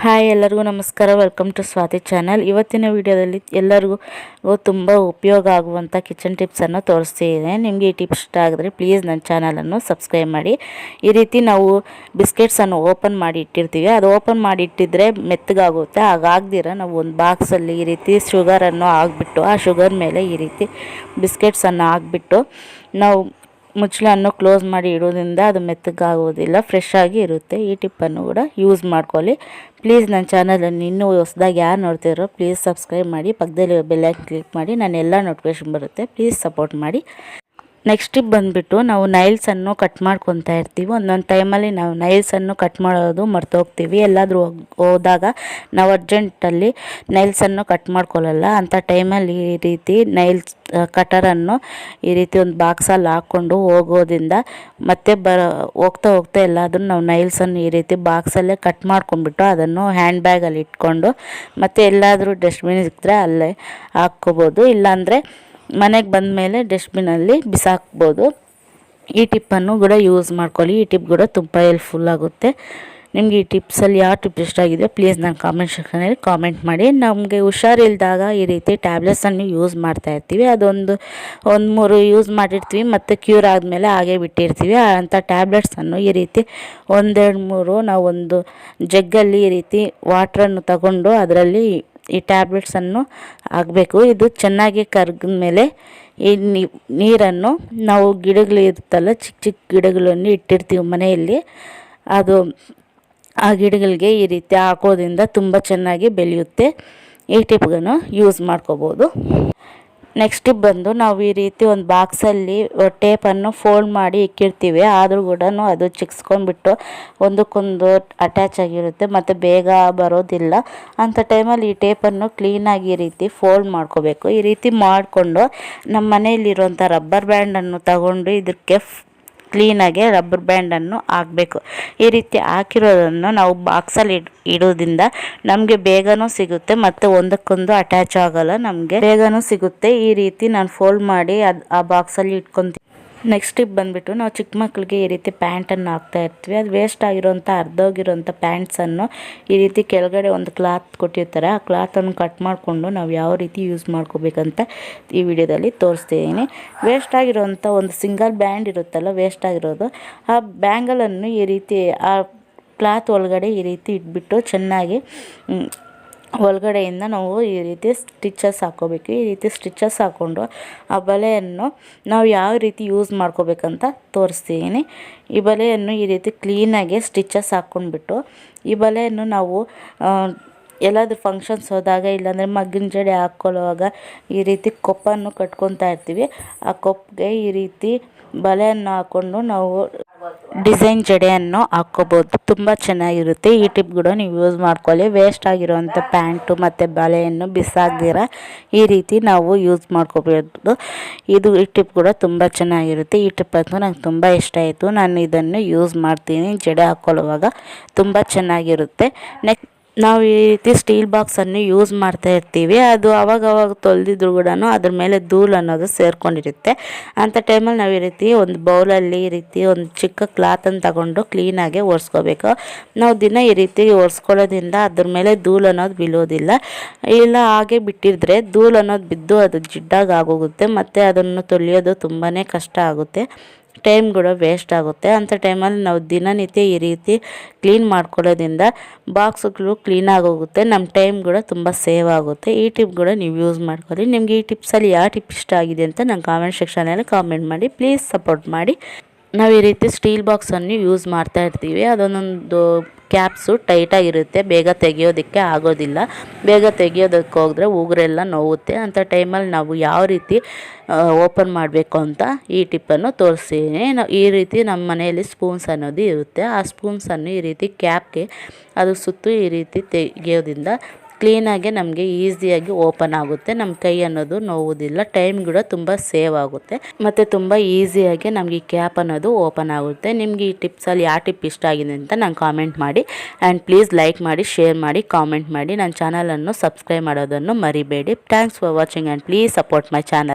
Hi ಎಲ್ಲರಿಗೂ ನಮಸ್ಕಾರ. Welcome to Swathi channel. ಇವತ್ತಿನ ವಿಡಿಯೋದಲ್ಲಿ ಎಲ್ಲರಿಗೂ ತುಂಬ ಉಪಯೋಗ ಆಗುವಂಥ ಕಿಚನ್ ಟಿಪ್ಸನ್ನು ತೋರಿಸ್ತಿದ್ದೇನೆ. ನಿಮಗೆ ಈ ಟಿಪ್ಸ್ ಇಷ್ಟ ಆಗಿದ್ರೆ ಪ್ಲೀಸ್ ನನ್ನ ಚಾನಲನ್ನು ಸಬ್ಸ್ಕ್ರೈಬ್ ಮಾಡಿ. ಈ ರೀತಿ ನಾವು ಬಿಸ್ಕೆಟ್ಸನ್ನು ಓಪನ್ ಮಾಡಿ ಇಟ್ಟಿರ್ತೀವಿ. ಅದು ಓಪನ್ ಮಾಡಿ ಇಟ್ಟಿದ್ರೆ ಮೆತ್ತಗಾಗುತ್ತೆ. ಹಾಗಾಗ್ದಿರ ನಾವು ಒಂದು ಬಾಕ್ಸಲ್ಲಿ ಈ ರೀತಿ ಶುಗರನ್ನು ಹಾಕ್ಬಿಟ್ಟು ಆ ಶುಗರ್ ಮೇಲೆ ಈ ರೀತಿ ಬಿಸ್ಕೆಟ್ಸನ್ನು ಹಾಕ್ಬಿಟ್ಟು ನಾವು ಮುಚ್ಚಳನ್ನು ಕ್ಲೋಸ್ ಮಾಡಿ ಇಡೋದ್ರಿಂದ ಅದು ಮೆತ್ತಗಾಗೋದಿಲ್ಲ, ಫ್ರೆಶ್ ಆಗಿ ಇರುತ್ತೆ. ಈ ಟಿಪ್ಪನ್ನು ಕೂಡ ಯೂಸ್ ಮಾಡ್ಕೊಳ್ಳಿ. ಪ್ಲೀಸ್ ನನ್ನ ಚಾನಲನ್ನು ಇನ್ನೂ ಹೊಸದಾಗಿ ಯಾರು ನೋಡ್ತಿರೋ ಪ್ಲೀಸ್ ಸಬ್ಸ್ಕ್ರೈಬ್ ಮಾಡಿ, ಪಕ್ಕದಲ್ಲಿ ಬೆಲ್ಲೈಕನ್ ಕ್ಲಿಕ್ ಮಾಡಿ, ನಾನು ಎಲ್ಲ ನೋಟಿಫಿಕೇಷನ್ ಬರುತ್ತೆ. ಪ್ಲೀಸ್ ಸಪೋರ್ಟ್ ಮಾಡಿ. ನೆಕ್ಸ್ಟ್ ಟಿಪ್ ಬಂದುಬಿಟ್ಟು ನಾವು ನೈಲ್ಸನ್ನು ಕಟ್ ಮಾಡ್ಕೊತಾ ಇರ್ತೀವಿ. ಒಂದೊಂದು ಟೈಮಲ್ಲಿ ನಾವು ನೈಲ್ಸನ್ನು ಕಟ್ ಮಾಡೋದು ಮರ್ತೋಗ್ತೀವಿ. ಎಲ್ಲಾದರೂ ಹೋದಾಗ ನಾವು ಅರ್ಜೆಂಟಲ್ಲಿ ನೈಲ್ಸನ್ನು ಕಟ್ ಮಾಡ್ಕೊಳ್ಳಲ್ಲ. ಅಂಥ ಟೈಮಲ್ಲಿ ಈ ರೀತಿ ನೈಲ್ಸ್ ಕಟರನ್ನು ಈ ರೀತಿ ಒಂದು ಬಾಕ್ಸಲ್ಲಿ ಹಾಕ್ಕೊಂಡು ಹೋಗೋದ್ರಿಂದ ಮತ್ತೆ ಹೋಗ್ತಾ ಹೋಗ್ತಾ ಎಲ್ಲಾದರೂ ನಾವು ನೈಲ್ಸನ್ನು ಈ ರೀತಿ ಬಾಕ್ಸಲ್ಲೇ ಕಟ್ ಮಾಡ್ಕೊಂಡ್ಬಿಟ್ಟು ಅದನ್ನು ಹ್ಯಾಂಡ್ ಬ್ಯಾಗಲ್ಲಿ ಇಟ್ಕೊಂಡು ಮತ್ತೆ ಎಲ್ಲಾದರೂ ಡಸ್ಟ್ಬಿನ್ ಸಿಕ್ಕಿದ್ರೆ ಅಲ್ಲೇ ಹಾಕ್ಕೋಬೋದು. ಇಲ್ಲಾಂದರೆ ಮನೆಗೆ ಬಂದ ಮೇಲೆ ಡಸ್ಟ್ಬಿನಲ್ಲಿ ಬಿಸಾಕ್ಬೋದು. ಈ ಟಿಪ್ಪನ್ನು ಕೂಡ ಯೂಸ್ ಮಾಡ್ಕೊಳ್ಳಿ. ಈ ಟಿಪ್ ಕೂಡ ತುಂಬ ಹೆಲ್ಪ್ಫುಲ್ ಆಗುತ್ತೆ. ನಿಮಗೆ ಈ ಟಿಪ್ಸಲ್ಲಿ ಯಾವ ಟಿಪ್ ಇಷ್ಟ ಆಗಿದೆ ಪ್ಲೀಸ್ ನಾನು ಕಾಮೆಂಟ್ ಸೆಕ್ಷನಲ್ಲಿ ಕಾಮೆಂಟ್ ಮಾಡಿ. ನಮಗೆ ಹುಷಾರಿಲ್ದಾಗ ಈ ರೀತಿ ಟ್ಯಾಬ್ಲೆಟ್ಸನ್ನು ಯೂಸ್ ಮಾಡ್ತಾಯಿರ್ತೀವಿ. ಒಂದು 3 ಯೂಸ್ ಮಾಡಿರ್ತೀವಿ ಮತ್ತು ಕ್ಯೂರ್ ಆದಮೇಲೆ ಹಾಗೆ ಬಿಟ್ಟಿರ್ತೀವಿ. ಅಂಥ ಟ್ಯಾಬ್ಲೆಟ್ಸನ್ನು ಈ ರೀತಿ 1-2-3 ನಾವು ಒಂದು ಜಗ್ಗಲ್ಲಿ ಈ ರೀತಿ ವಾಟ್ರನ್ನು ತಗೊಂಡು ಅದರಲ್ಲಿ ಈ ಟ್ಯಾಬ್ಲೆಟ್ಸನ್ನು ಹಾಕಬೇಕು. ಇದು ಚೆನ್ನಾಗಿ ಕರಗಿದ ಮೇಲೆ ಈ ನೀರನ್ನು ನಾವು ಗಿಡಗಳು ಇರುತ್ತಲ್ಲ, ಚಿಕ್ಕ ಚಿಕ್ಕ ಗಿಡಗಳನ್ನು ಇಟ್ಟಿರ್ತೀವಿ ಮನೆಯಲ್ಲಿ, ಅದು ಆ ಗಿಡಗಳಿಗೆ ಈ ರೀತಿ ಹಾಕೋದ್ರಿಂದ ತುಂಬ ಚೆನ್ನಾಗಿ ಬೆಳೆಯುತ್ತೆ. ಈ ಟಿಪ್ಗಳನ್ನು ಯೂಸ್ ಮಾಡ್ಕೋಬೋದು. ನೆಕ್ಸ್ಟ್ ಟಿಪ್ ಬಂದು ನಾವು ಈ ರೀತಿ ಒಂದು ಬಾಕ್ಸಲ್ಲಿ ಟೇಪನ್ನು ಫೋಲ್ಡ್ ಮಾಡಿ ಇಕ್ಕಿರ್ತೀವಿ. ಆದರೂ ಕೂಡ ಅದು ಚಿಕ್ಸ್ಕೊಂಡ್ಬಿಟ್ಟು ಒಂದಕ್ಕೊಂದು ಅಟ್ಯಾಚ್ ಆಗಿರುತ್ತೆ ಮತ್ತು ಬೇಗ ಬರೋದಿಲ್ಲ. ಅಂಥ ಟೈಮಲ್ಲಿ ಈ ಟೇಪನ್ನು ಕ್ಲೀನಾಗಿ ಈ ರೀತಿ ಫೋಲ್ಡ್ ಮಾಡ್ಕೋಬೇಕು. ಈ ರೀತಿ ಮಾಡಿಕೊಂಡು ನಮ್ಮ ಮನೆಯಲ್ಲಿರುವಂಥ ರಬ್ಬರ್ ಬ್ಯಾಂಡನ್ನು ತಗೊಂಡು ಇದಕ್ಕೆ ಕ್ಲೀನಾಗಿ ರಬ್ಬರ್ ಬ್ಯಾಂಡನ್ನು ಹಾಕಬೇಕು. ಈ ರೀತಿ ಹಾಕಿರೋದನ್ನು ನಾವು ಬಾಕ್ಸಲ್ಲಿ ಇಡೋದ್ರಿಂದ ನಮಗೆ ಬೇಗನೂ ಸಿಗುತ್ತೆ ಮತ್ತು ಒಂದಕ್ಕೊಂದು ಅಟ್ಯಾಚ್ ಆಗೋಲ್ಲ, ನಮಗೆ ಬೇಗನೂ ಸಿಗುತ್ತೆ. ಈ ರೀತಿ ನಾನು ಫೋಲ್ಡ್ ಮಾಡಿ ಆ ಬಾಕ್ಸಲ್ಲಿ ಇಟ್ಕೊತೀನಿ. ನೆಕ್ಸ್ಟ್ ಟಿಪ್ ಬಂದುಬಿಟ್ಟು ನಾವು ಚಿಕ್ಕ ಮಕ್ಕಳಿಗೆ ಈ ರೀತಿ ಪ್ಯಾಂಟನ್ನು ಹಾಕ್ತಾ ಇರ್ತೀವಿ. ಅದು ವೇಸ್ಟ್ ಆಗಿರೋಂಥ ಅರ್ಧೋಗಿರೋಂಥ ಪ್ಯಾಂಟ್ಸನ್ನು ಈ ರೀತಿ ಕೆಳಗಡೆ ಒಂದು ಕ್ಲಾತ್ ಕೊಟ್ಟಿರ್ತಾರೆ. ಆ ಕ್ಲಾತನ್ನು ಕಟ್ ಮಾಡಿಕೊಂಡು ನಾವು ಯಾವ ರೀತಿ ಯೂಸ್ ಮಾಡ್ಕೋಬೇಕಂತ ಈ ವಿಡಿಯೋದಲ್ಲಿ ತೋರಿಸ್ತಿದ್ದೀನಿ. ವೇಸ್ಟ್ ಆಗಿರೋಂಥ ಒಂದು ಸಿಂಗಲ್ ಬ್ಯಾಂಡ್ ಇರುತ್ತಲ್ಲ, ವೇಸ್ಟ್ ಆಗಿರೋದು, ಆ ಬ್ಯಾಂಗಲನ್ನು ಈ ರೀತಿ ಆ ಕ್ಲಾತ್ ಒಳಗಡೆ ಈ ರೀತಿ ಇಟ್ಬಿಟ್ಟು ಚೆನ್ನಾಗಿ ಒಳಗಡೆಯಿಂದ ನಾವು ಈ ರೀತಿ ಸ್ಟಿಚಸ್ ಹಾಕ್ಕೋಬೇಕು. ಈ ರೀತಿ ಸ್ಟಿಚಸ್ ಹಾಕ್ಕೊಂಡು ಆ ಬಲೆಯನ್ನು ನಾವು ಯಾವ ರೀತಿ ಯೂಸ್ ಮಾಡ್ಕೋಬೇಕಂತ ತೋರಿಸ್ತೀನಿ. ಈ ಬಲೆಯನ್ನು ಈ ರೀತಿ ಕ್ಲೀನಾಗಿ ಸ್ಟಿಚಸ್ ಹಾಕ್ಕೊಂಡ್ಬಿಟ್ಟು ಈ ಬಲೆಯನ್ನು ನಾವು ಎಲ್ಲಾದರೂ ಫಂಕ್ಷನ್ಸ್ ಹೋದಾಗ, ಇಲ್ಲಾಂದರೆ ಮಗ್ಗಿನ ಜಡೆ ಹಾಕ್ಕೊಳ್ಳುವಾಗ ಈ ರೀತಿ ಕೊಪ್ಪನ್ನು ಕಟ್ಕೊತಾ ಇರ್ತೀವಿ. ಆ ಕೊಪ್ಪಿಗೆ ಈ ರೀತಿ ಬಲೆಯನ್ನು ಹಾಕ್ಕೊಂಡು ನಾವು ಡಿಸೈನ್ ಜಡೆಯನ್ನು ಹಾಕ್ಕೋಬೋದು. ತುಂಬ ಚೆನ್ನಾಗಿರುತ್ತೆ. ಈ ಟಿಪ್ ಕೂಡ ನೀವು ಯೂಸ್ ಮಾಡ್ಕೊಳ್ಳಿ. ವೇಸ್ಟ್ ಆಗಿರೋವಂಥ ಪ್ಯಾಂಟು ಮತ್ತು ಬಲೆಯನ್ನು ಬಿಸಾಕ್ದಿರ ಈ ರೀತಿ ನಾವು ಯೂಸ್ ಮಾಡ್ಕೋಬೋದು. ಈ ಟಿಪ್ ಕೂಡ ತುಂಬ ಚೆನ್ನಾಗಿರುತ್ತೆ. ಈ ಟಿಪ್ ಅಂತೂ ನಂಗೆ ತುಂಬ ಇಷ್ಟ ಆಯಿತು. ನಾನು ಇದನ್ನು ಯೂಸ್ ಮಾಡ್ತೀನಿ ಜಡೆ ಹಾಕ್ಕೊಳ್ಳುವಾಗ, ತುಂಬ ಚೆನ್ನಾಗಿರುತ್ತೆ. ನಾವು ಈ ರೀತಿ ಸ್ಟೀಲ್ ಬಾಕ್ಸನ್ನು ಯೂಸ್ ಮಾಡ್ತಾ ಇರ್ತೀವಿ. ಅದು ಅವಾಗವಾಗ ತೊಳೆದಿದ್ರು ಕೂಡ ಅದ್ರ ಮೇಲೆ ಧೂಳು ಅನ್ನೋದು ಸೇರಿಕೊಂಡಿರುತ್ತೆ. ಅಂಥ ಟೈಮಲ್ಲಿ ನಾವು ಈ ರೀತಿ ಒಂದು ಬೌಲಲ್ಲಿ ಈ ರೀತಿ ಒಂದು ಚಿಕ್ಕ ಕ್ಲಾತನ್ನು ತಗೊಂಡು ಕ್ಲೀನಾಗಿ ಒರೆಸ್ಕೋಬೇಕು. ನಾವು ದಿನ ಈ ರೀತಿ ಒರೆಸ್ಕೊಳ್ಳೋದ್ರಿಂದ ಅದ್ರ ಮೇಲೆ ಧೂಳು ಅನ್ನೋದು ಬೀಳೋದಿಲ್ಲ. ಇಲ್ಲ ಹಾಗೆ ಬಿಟ್ಟಿದ್ರೆ ಧೂಳು ಅನ್ನೋದು ಬಿದ್ದು ಅದು ಜಿಡ್ಡಾಗಿ ಆಗೋಗುತ್ತೆ ಮತ್ತು ಅದನ್ನು ತೊಳೆಯೋದು ತುಂಬಾ ಕಷ್ಟ ಆಗುತ್ತೆ, ಟೈಮ್ ಕೂಡ ವೇಸ್ಟ್ ಆಗುತ್ತೆ. ಅಂಥ ಟೈಮಲ್ಲಿ ನಾವು ದಿನನಿತ್ಯ ಈ ರೀತಿ ಕ್ಲೀನ್ ಮಾಡ್ಕೊಳ್ಳೋದ್ರಿಂದ ಬಾಕ್ಸ್ಗಳು ಕ್ಲೀನಾಗಿ ಹೋಗುತ್ತೆ, ನಮ್ಮ ಟೈಮ್ ಕೂಡ ತುಂಬ ಸೇವ್ ಆಗುತ್ತೆ. ಈ ಟಿಪ್ ಕೂಡ ನೀವು ಯೂಸ್ ಮಾಡ್ಕೊಳ್ಳಿ. ನಿಮಗೆ ಈ ಟಿಪ್ಸಲ್ಲಿ ಯಾವ ಟಿಪ್ ಇಷ್ಟ ಆಗಿದೆ ಅಂತ ನಂಗೆ ಕಾಮೆಂಟ್ ಸೆಕ್ಷನಲ್ಲಿ ಕಾಮೆಂಟ್ ಮಾಡಿ. ಪ್ಲೀಸ್ ಸಪೋರ್ಟ್ ಮಾಡಿ. ನಾವು ಈ ರೀತಿ ಸ್ಟೀಲ್ ಬಾಕ್ಸನ್ನು ಯೂಸ್ ಮಾಡ್ತಾ ಇರ್ತೀವಿ. ಅದೊಂದೊಂದು ಕ್ಯಾಪ್ಸು ಟೈಟಾಗಿರುತ್ತೆ, ಬೇಗ ತೆಗಿಯೋದಕ್ಕೆ ಆಗೋದಿಲ್ಲ. ಬೇಗ ತೆಗಿಯೋದಕ್ಕೆ ಹೋದರೆ ಉಗುರೆಲ್ಲ ನೋವುತ್ತೆ. ಅಂಥ ಟೈಮಲ್ಲಿ ನಾವು ಯಾವ ರೀತಿ ಓಪನ್ ಮಾಡಬೇಕು ಅಂತ ಈ ಟಿಪ್ಪನ್ನು ತೋರಿಸ್ತೀನಿ. ಈ ರೀತಿ ನಮ್ಮ ಮನೆಯಲ್ಲಿ ಸ್ಪೂನ್ಸ್ ಅನ್ನೋದು ಇರುತ್ತೆ. ಆ ಸ್ಪೂನ್ಸನ್ನು ಈ ರೀತಿ ಕ್ಯಾಪ್ಗೆ ಅದು ಸುತ್ತು ಈ ರೀತಿ ತೆಗಿಯೋದ್ರಿಂದ ಕ್ಲೀನಾಗಿ ನಮಗೆ ಈಸಿಯಾಗಿ ಓಪನ್ ಆಗುತ್ತೆ. ನಮ್ಮ ಕೈ ಅನ್ನೋದು ನೋವುದಿಲ್ಲ, ಟೈಮ್ ಕೂಡ ತುಂಬ ಸೇವ್ ಆಗುತ್ತೆ ಮತ್ತು ತುಂಬ ಈಸಿಯಾಗಿ ನಮಗೆ ಈ ಕ್ಯಾಪ್ ಅನ್ನೋದು ಓಪನ್ ಆಗುತ್ತೆ. ನಿಮಗೆ ಈ ಟಿಪ್ಸಲ್ಲಿ ಯಾವ ಟಿಪ್ ಇಷ್ಟ ಆಗಿದೆ ಅಂತ ನಂಗೆ ಕಾಮೆಂಟ್ ಮಾಡಿ. ಆ್ಯಂಡ್ ಪ್ಲೀಸ್ ಲೈಕ್ ಮಾಡಿ, ಶೇರ್ ಮಾಡಿ, ಕಾಮೆಂಟ್ ಮಾಡಿ. ನನ್ನ ಚಾನಲನ್ನು ಸಬ್ಸ್ಕ್ರೈಬ್ ಮಾಡೋದನ್ನು ಮರಿಬೇಡಿ. Thanks for watching and please support my channel.